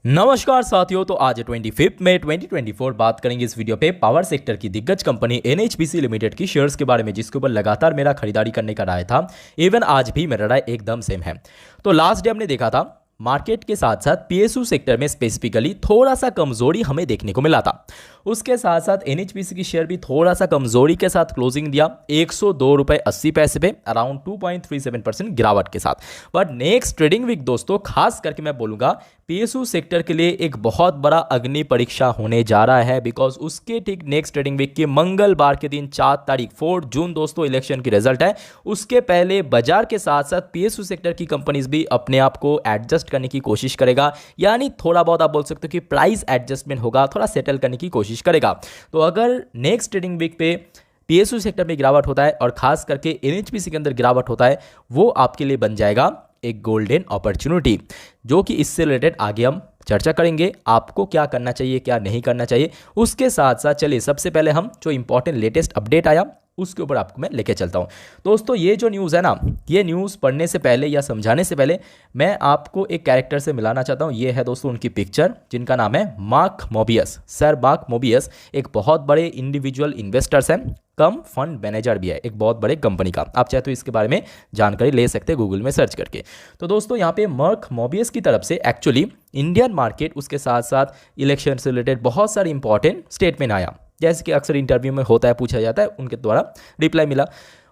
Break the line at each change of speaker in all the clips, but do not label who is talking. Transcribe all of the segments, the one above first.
नमस्कार साथियों। तो आज 25 मई 2024 बात करेंगे इस वीडियो पे पावर सेक्टर की दिग्गज कंपनी एनएचपीसी लिमिटेड की शेयर्स के बारे में, जिसके ऊपर लगातार मेरा खरीदारी करने का राय था। इवन आज भी मेरा राय एकदम सेम है। तो लास्ट डे हमने देखा था मार्केट के साथ साथ पीएसयू सेक्टर में स्पेसिफिकली थोड़ा सा कमजोरी हमें देखने को मिला था। उसके साथ साथ एनएचपीसी की शेयर भी थोड़ा सा कमजोरी के साथ क्लोजिंग दिया, 102 रुपए 80 पैसे पे, अराउंड 2.37% गिरावट के साथ। बट नेक्स्ट ट्रेडिंग वीक दोस्तों, खास करके मैं बोलूंगा पीएसयू सेक्टर के लिए एक बहुत बड़ा अग्नि परीक्षा होने जा रहा है। बिकॉज उसके ठीक नेक्स्ट ट्रेडिंग वीक के मंगलवार के दिन 4 तारीख 4 जून दोस्तों इलेक्शन की रिजल्ट है। उसके पहले बाजार के साथ साथ पीएसयू सेक्टर की कंपनीज भी अपने आप को एडजस्ट करने की कोशिश करेगा, यानी थोड़ा बहुत आप बोल सकते हो कि प्राइस एडजस्टमेंट होगा, थोड़ा सेटल करने की कोशिश करेगा। तो अगर नेक्स्ट ट्रेडिंग वीक पे पीएसयू सेक्टर में गिरावट होता है और खास करके एनएचपीसी के अंदर गिरावट होता है, वो आपके लिए बन जाएगा एक गोल्डन अपॉर्चुनिटी, जो कि इससे रिलेटेड आगे हम चर्चा करेंगे। आपको क्या करना चाहिए, क्या नहीं करना चाहिए। उसके साथ साथ चलिए सबसे पहले हम जो इंपॉर्टेंट लेटेस्ट अपडेट आया उसके ऊपर आपको मैं लेके चलता हूं। दोस्तों ये जो न्यूज़ है ना, ये न्यूज़ पढ़ने से पहले या समझाने से पहले मैं आपको एक कैरेक्टर से मिलाना चाहता हूं। ये है दोस्तों उनकी पिक्चर, जिनका नाम है mark Mobius. Sir mark Mobius एक बहुत बड़े इंडिविजुअल इन्वेस्टर्स हैं, कम फंड मैनेजर भी है एक बहुत बड़े कंपनी का। आप चाहे तो इसके बारे में जानकारी ले सकते हैं गूगल में सर्च करके। तो दोस्तों यहाँ पे मार्क मोबियस की तरफ से एक्चुअली इंडियन मार्केट, उसके साथ साथ इलेक्शन से रिलेटेड बहुत सारे इंपॉर्टेंट स्टेटमेंट आया, जैसे कि अक्सर इंटरव्यू में होता है, पूछा जाता है, उनके द्वारा रिप्लाई मिला,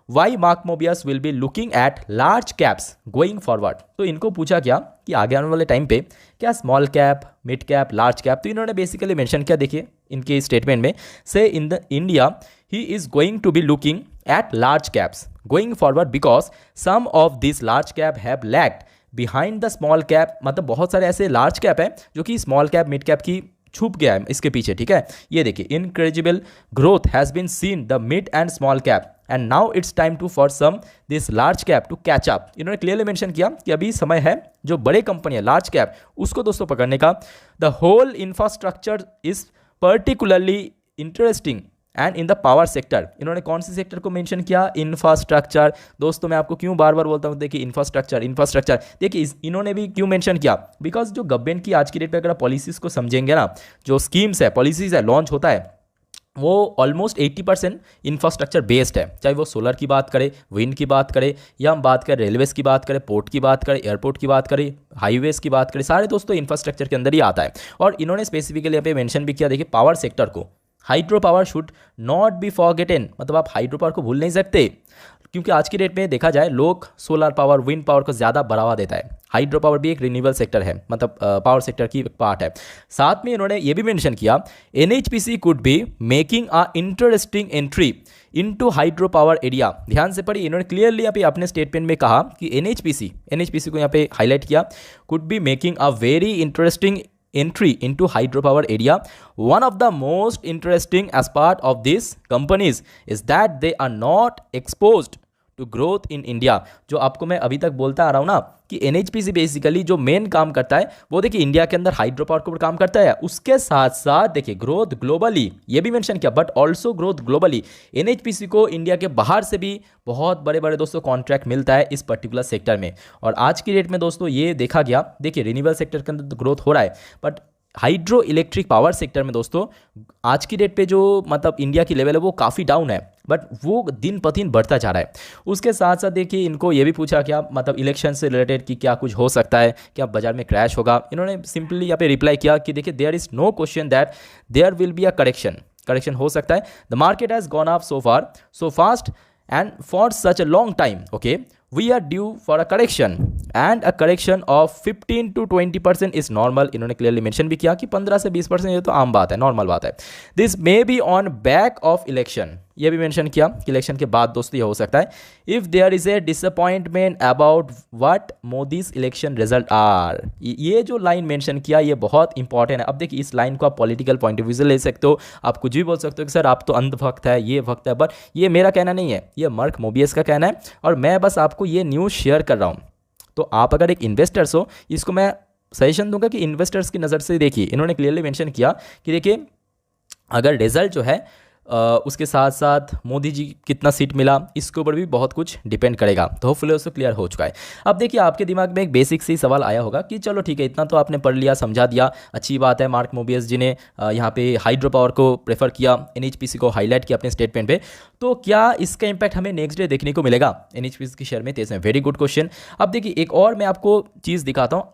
why Mark Mobius will be looking at large caps going forward. तो इनको पूछा क्या कि आगे आने वाले टाइम पे क्या small cap, mid cap, large cap. तो इन्होंने बेसिकली मेंशन किया, देखिए इनके स्टेटमेंट में, से in the India he is going to be looking at large caps going forward because some of this large cap have lagged behind the small cap. मतलब बहुत सारे ऐसे लार्ज कैप है जो कि स्मॉल कैप, मिड कैप की छुप गया है इसके पीछे, ठीक है। ये देखिए, incredible growth has been seen the mid and small cap and now it's time to for some this large cap to catch up. इन्होंने क्लियरली मेंशन किया कि अभी समय है जो बड़े कंपनी है लार्ज कैप, उसको दोस्तों पकड़ने का। The whole infrastructure is particularly interesting and in the power sector. इन्होंने कौन से सेक्टर को मेंशन किया? इंफ्रास्ट्रक्चर। दोस्तों मैं आपको क्यों बार बार बोलता हूँ, देखिए इंफ्रास्ट्रक्चर देखिए इन्होंने भी क्यों मेंशन किया, बिकॉज जो गवर्नमेंट की आज की डेट पे अगर आप पॉलिसीज को समझेंगे ना, जो स्कीम्स है, पॉलिसीज है, लॉन्च होता है, वो ऑलमोस्ट 80% इंफ्रास्ट्रक्चर बेस्ड है। चाहे वो सोलर की बात करें, विंड की बात करें, या हम बात करें रेलवेज की बात करें, पोर्ट की बात करें, एयरपोर्ट की बात करें, हाईवेज की बात करें, सारे दोस्तों इंफ्रास्ट्रक्चर के अंदर ही आता है। और इन्होंने स्पेसिफिकली यहाँ पे मेंशन भी किया, देखिए पावर सेक्टर को, hydro power should not be forgotten. मतलब आप हाइड्रो पावर को भूल नहीं सकते, क्योंकि आज की डेट में देखा जाए लोग सोलर पावर, विंड पावर को ज़्यादा बढ़ावा देता है। हाइड्रो पावर भी एक रिन्यूएबल सेक्टर है, मतलब पावर सेक्टर की पार्ट है। साथ में इन्होंने ये भी मेंशन किया, NHPC could be making a interesting entry into hydro power area. ध्यान से पढ़िए, इन्होंने क्लियरली यहाँ पे अपने स्टेटमेंट में कहा कि एनएचपीसी को यहाँ पे हाईलाइट किया, could be making a very interesting entry into hydropower area. One of the most interesting aspect of these companies is that they are not exposed to growth in India। जो आपको मैं अभी तक बोलता आ रहा हूँ ना कि एनएचपीसी बेसिकली जो मेन काम करता है वो देखिए इंडिया के अंदर हाइड्रो पावर के ऊपर काम करता है, उसके साथ साथ देखिए ग्रोथ ग्लोबली, ये भी मेंशन किया, but also growth globally. NHPC को इंडिया के बाहर से भी बहुत बड़े बड़े दोस्तों कॉन्ट्रैक्ट मिलता है इस पर्टिकुलर सेक्टर में। और आज की डेट में दोस्तों ये देखा गया, देखिए रिन्यूएबल सेक्टर के अंदर तो ग्रोथ हो रहा है, but hydro electric power sector में दोस्तों आज की डेट पे जो मतलब इंडिया की लेवल है वो काफ़ी डाउन है, बट वो दिन प दिन बढ़ता जा रहा है। उसके साथ साथ देखिए इनको ये भी पूछा क्या, मतलब इलेक्शन से रिलेटेड कि क्या कुछ हो सकता है, क्या बाजार में क्रैश होगा। इन्होंने सिंपली यहाँ पे रिप्लाई किया कि देखिए there is no question that there will be a correction हो सकता है। The market has gone up so far so fast and for such a long time, okay, we are due for a correction and a correction of 15 to 20% is normal। इन्होंने clearly mention भी किया कि 15 से 20% ये तो आम बात है, नॉर्मल बात है। This may be on back of election, ये भी मेंशन किया कि इलेक्शन के बाद दोस्तों ये हो सकता है। If there is a disappointment about what Modi's election result are, ये जो लाइन मेंशन किया ये बहुत इंपॉर्टेंट है। अब देखिए इस लाइन को आप पॉलिटिकल पॉइंट ऑफ व्यू से ले सकते हो, आप कुछ भी बोल सकते हो कि सर आप तो अंधभक्त है, ये भक्त है, बट ये मेरा कहना नहीं है, ये मार्क मोबियस का कहना है और मैं बस आपको ये न्यूज़ शेयर कर रहा हूँ। तो आप अगर एक इन्वेस्टर्स हो, इसको मैं सजेशन दूंगा कि इन्वेस्टर्स की नज़र से देखिए। इन्होंने क्लियरली मेंशन किया कि देखिए अगर रिजल्ट जो है उसके साथ साथ मोदी जी कितना सीट मिला, इसके ऊपर भी बहुत कुछ डिपेंड करेगा। तो होपफुली उसको क्लियर हो चुका है। अब देखिए आपके दिमाग में एक बेसिक सी सवाल आया होगा कि चलो ठीक है, इतना तो आपने पढ़ लिया, समझा दिया, अच्छी बात है। मार्क मोबियस जी ने यहाँ पे हाइड्रो पावर को प्रेफर किया, एनएचपीसी को हाईलाइट किया अपने स्टेटमेंट पे, तो क्या इसका इंपैक्ट हमें नेक्स्ट डे देखने को मिलेगा एनएचपीसी के शेयर में? तेज में वेरी गुड क्वेश्चन। अब देखिए एक और मैं आपको चीज़ दिखाता हूँ।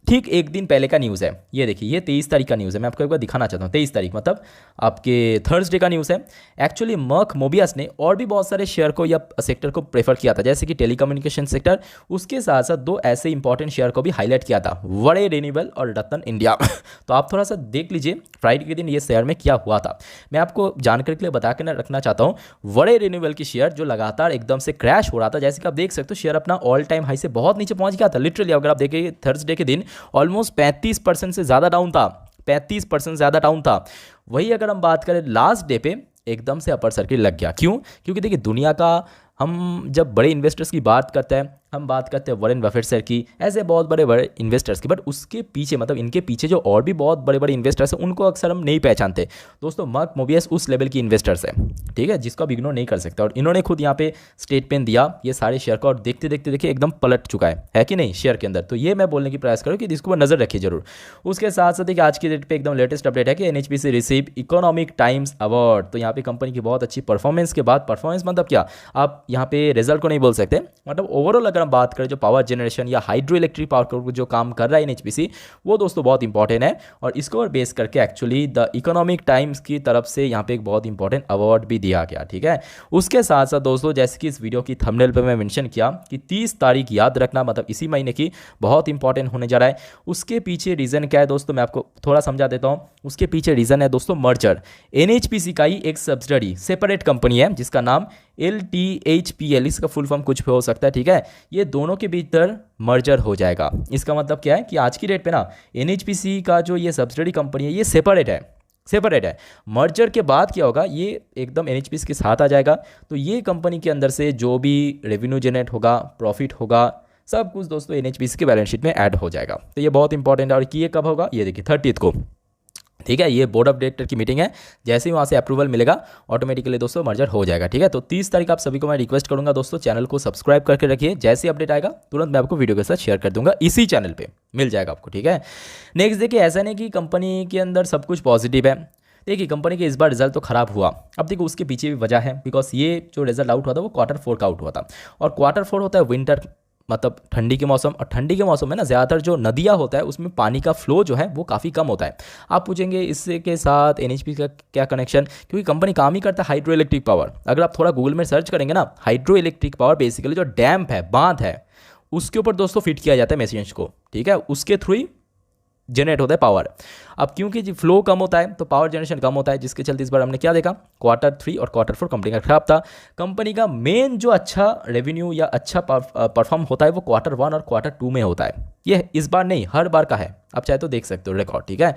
ठीक एक दिन पहले का न्यूज़ है, ये देखिए, ये 23 तारीख का न्यूज़ है। मैं आपको एक बार दिखाना चाहता हूँ। 23 तारीख मतलब आपके थर्सडे का न्यूज़ है। एक्चुअली मर्क मोबियस ने और भी बहुत सारे शेयर को या सेक्टर को प्रेफर किया था, जैसे कि टेलीकम्युनिकेशन सेक्टर, उसके साथ साथ दो ऐसे इंपॉर्टेंट शेयर को भी हाईलाइट किया था, वड़े रिन्यूएबल और रतन इंडिया। तो आप थोड़ा सा देख लीजिए फ्राइडे के दिन ये शेयर में क्या हुआ था। मैं आपको जानकारी के लिए बता के रखना चाहता हूँ। वड़े रिन्यूएबल की शेयर जो लगातार एकदम से क्रैश हो रहा था, जैसे कि आप देख सकते हो शेयर अपना ऑल टाइम हाई से बहुत नीचे पहुंच गया था। लिटरली अगर आप देखेंगे थर्सडे के दिन ऑलमोस्ट 35% से ज़्यादा डाउन था, 35% ज़्यादा डाउन था। वही अगर हम बात करें लास्ट डे पे एकदम से अपर सर्किट लग गया। क्यों? क्योंकि देखिए दुनिया का, हम जब बड़े इन्वेस्टर्स की बात करते हैं, हम बात करते हैं वॉरेन बफेट सर की, ऐसे बहुत बड़े बड़े इन्वेस्टर्स की, बट उसके पीछे मतलब इनके पीछे जो और भी बहुत बड़े बड़े इन्वेस्टर्स हैं उनको अक्सर हम नहीं पहचानते। दोस्तों मर्क मोबियस उस लेवल की इन्वेस्टर्स है, ठीक है, जिसको आप इग्नोर नहीं कर सकते। और इन्होंने खुद यहाँ पे स्टेटमेंट दिया ये सारे शेयर को, और देखते देखते देखिए एकदम पलट चुका है कि नहीं शेयर के अंदर। तो ये मैं बोलने की प्रयास करूँ कि इसको नजर रखिए जरूर। उसके साथ साथ देखिए आज की डेट पे एकदम लेटेस्ट अपडेट है कि NHPC receive economic times award. तो यहाँ पे कंपनी की बहुत अच्छी परफॉर्मेंस के बाद, परफॉर्मेंस मतलब क्या, आप यहाँ पे रिजल्ट को नहीं बोल सकते, मतलब ओवरऑल अगर हम बात करें जो पावर जनरेशन या हाइड्रो इलेक्ट्रिक पावर को जो काम कर रहा है एनएचपीसी, वो दोस्तों बहुत इंपॉर्टेंट है। और इसको और बेस करके एक्चुअली द इकोनॉमिक टाइम्स की तरफ से यहाँ पे एक बहुत इंपॉर्टेंट अवार्ड भी दिया गया, ठीक है। उसके साथ साथ दोस्तों जैसे कि इस वीडियो की थंबनेल पे मैं मेंशन किया कि 30 तारीख याद रखना, मतलब इसी महीने की बहुत इंपॉर्टेंट होने जा रहा है। उसके पीछे रीजन क्या है दोस्तों, मैं आपको थोड़ा समझा देता हूँ। उसके पीछे रीजन है दोस्तों मर्जर। एनएचपीसी का ही एक सब्सिडरी सेपरेट कंपनी है जिसका नाम LTHPL, इसका फुल फॉर्म कुछ भी हो सकता है, ठीक है। ये दोनों के भीतर मर्जर हो जाएगा। इसका मतलब क्या है कि आज की डेट पे ना एनएचपीसी का जो ये सब्सिडरी कंपनी है ये सेपरेट है। मर्जर के बाद क्या होगा, ये एकदम एनएचपीसी के साथ आ जाएगा। तो ये कंपनी के अंदर से जो भी रेवेन्यू जनरेट होगा, प्रॉफिट होगा, सब कुछ दोस्तों एनएचपीसी के बैलेंस शीट में ऐड हो जाएगा। तो ये बहुत इंपॉर्टेंट है। और ये कब होगा, ये देखिए 30 को, ठीक है। ये बोर्ड ऑफ डायरेक्टर की मीटिंग है, जैसे ही वहाँ से अप्रूवल मिलेगा ऑटोमेटिकली दोस्तों मर्जर हो जाएगा, ठीक है। तो 30 तारीख आप सभी को मैं रिक्वेस्ट करूंगा दोस्तों चैनल को सब्सक्राइब करके रखिए। जैसे ही अपडेट आएगा तुरंत मैं आपको वीडियो के साथ शेयर कर दूंगा, इसी चैनल पे मिल जाएगा आपको, ठीक है। नेक्स्ट देखिए, ऐसा नहीं कि कंपनी के अंदर सब कुछ पॉजिटिव है। देखिए कंपनी के इस बार रिजल्ट तो खराब हुआ। अब देखो उसके पीछे भी वजह है, बिकॉज ये जो रिजल्ट आउट हुआ था वो Q4 का आउट हुआ था। और Q4 होता है विंटर, मतलब ठंडी के मौसम। और ठंडी के मौसम में ना ज़्यादातर जो नदियाँ होता है उसमें पानी का फ्लो जो है वो काफ़ी कम होता है। आप पूछेंगे इससे के साथ एनएचपी का क्या कनेक्शन, क्योंकि कंपनी काम ही करता है हाइड्रो इलेक्ट्रिक पावर। अगर आप थोड़ा गूगल में सर्च करेंगे ना, हाइड्रो इलेक्ट्रिक पावर बेसिकली जो डैम है, बांध है, उसके ऊपर दोस्तों फिट किया जाता है मशीन्स को, ठीक है। उसके थ्रू ही जनरेट होता है पावर। अब क्योंकि जी फ्लो कम होता है तो पावर जनरेशन कम होता है, जिसके चलते इस बार हमने क्या देखा, Q3 और Q4 कंपनी का खराब था। कंपनी का मेन जो अच्छा रेवेन्यू या अच्छा परफॉर्म होता है वो Q1 और Q2 में होता है। ये इस बार नहीं, हर बार का है, आप चाहे तो देख सकते हो रिकॉर्ड, ठीक है।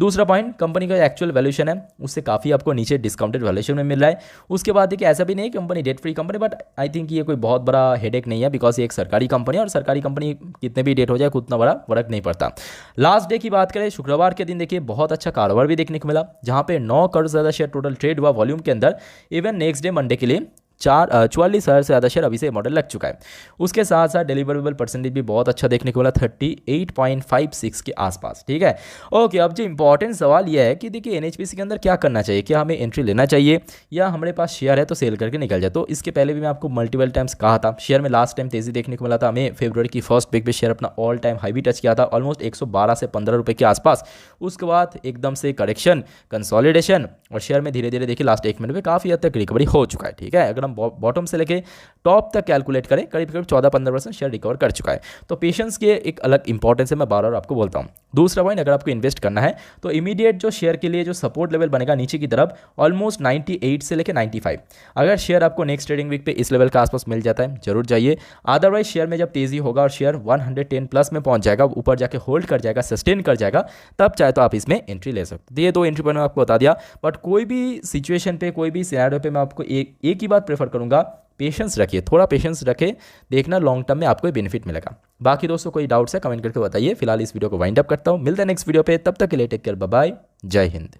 दूसरा पॉइंट, कंपनी का एक्चुअल वैल्यूएशन है उससे काफ़ी आपको नीचे डिस्काउंटेड वैल्यूएशन में मिल रहा है। उसके बाद देखिए ऐसा भी नहीं company debt free company, but I think ये कोई बहुत बड़ा हेडेक नहीं है, बिकॉज ये एक सरकारी कंपनी है और सरकारी कंपनी कितने भी डेट हो जाए उतना बड़ा फर्क नहीं पड़ता। लास्ट डे की बात करें, शुक्रवार के दिन देखिए बहुत अच्छा कारोबार भी देखने को मिला, जहाँ पे 9 करोड़ से ज़्यादा शेयर टोटल ट्रेड हुआ वॉल्यूम के अंदर। इवन नेक्स्ट डे मंडे के लिए 44,000 से ज़्यादा शेयर अभी से मॉडल लग चुका है। उसके साथ साथ डिलीवरेबल परसेंटेज भी बहुत अच्छा देखने को मिला, 38.56 के आसपास, ठीक है। ओके, अब जो इंपॉर्टेंट सवाल यह है कि देखिए एनएचपीसी के अंदर क्या करना चाहिए, क्या हमें एंट्री लेना चाहिए या हमारे पास शेयर है तो सेल करके निकल जाए। तो इसके पहले भी मैं आपको मल्टीपल टाइम्स कहा था, शेयर में लास्ट टाइम तेजी देखने को मिला था हमें फरवरी की फर्स्ट वीक पे शेयर अपना ऑल टाइम हाई भी टच किया था, ऑलमोस्ट 112 से 15 रुपये के आसपास। उसके बाद एकदम से करेक्शन, कंसोलिडेशन, और शेयर में धीरे धीरे देखिए लास्ट 1 मिनट में काफ़ी हद तक रिकवरी हो चुका है, ठीक है। अगर हम बॉटम से लेके टॉप तक कैलकुलेट करें, करीब करीब 14-15% शेयर रिकवर कर चुका है। तो पेशेंस के एक अलग इंपॉर्टेंस है, मैं बार बार आपको बोलता हूँ। दूसरा पॉइंट, अगर आपको इन्वेस्ट करना है तो इमीडिएट जो शेयर के लिए जो सपोर्ट लेवल बनेगा नीचे की तरफ ऑलमोस्ट 98 से लेकर 95, अगर शेयर आपको नेक्स्ट ट्रेडिंग वीक पे इस लेवल के आसपास मिल जाता है जरूर जाइए। अदरवाइज शेयर में जब तेजी होगा और शेयर 110 प्लस में पहुंच जाएगा, ऊपर जाके होल्ड कर जाएगा, सस्टेन कर जाएगा, तब चाहे तो आप इसमें एंट्री ले सकते हो। ये 2 एंट्री पॉइंट मैं आपको बता दिया। बट कोई भी सिचुएशन पे, कोई भी सिनेरियो पे मैं आपको एक ही बात प्रेफर करूंगा, पेशेंस रखिए, थोड़ा पेशेंस रखें, देखना लॉन्ग टर्म में आपको बेनिफिट मिलेगा। बाकी दोस्तों कोई डाउट्स है कमेंट करके बताइए। फिलहाल इस वीडियो को वाइंड अप करता हूं, मिलते हैं नेक्स्ट वीडियो पे, तब तक के लिए टेक केयर, बाय बाय, जय हिंद।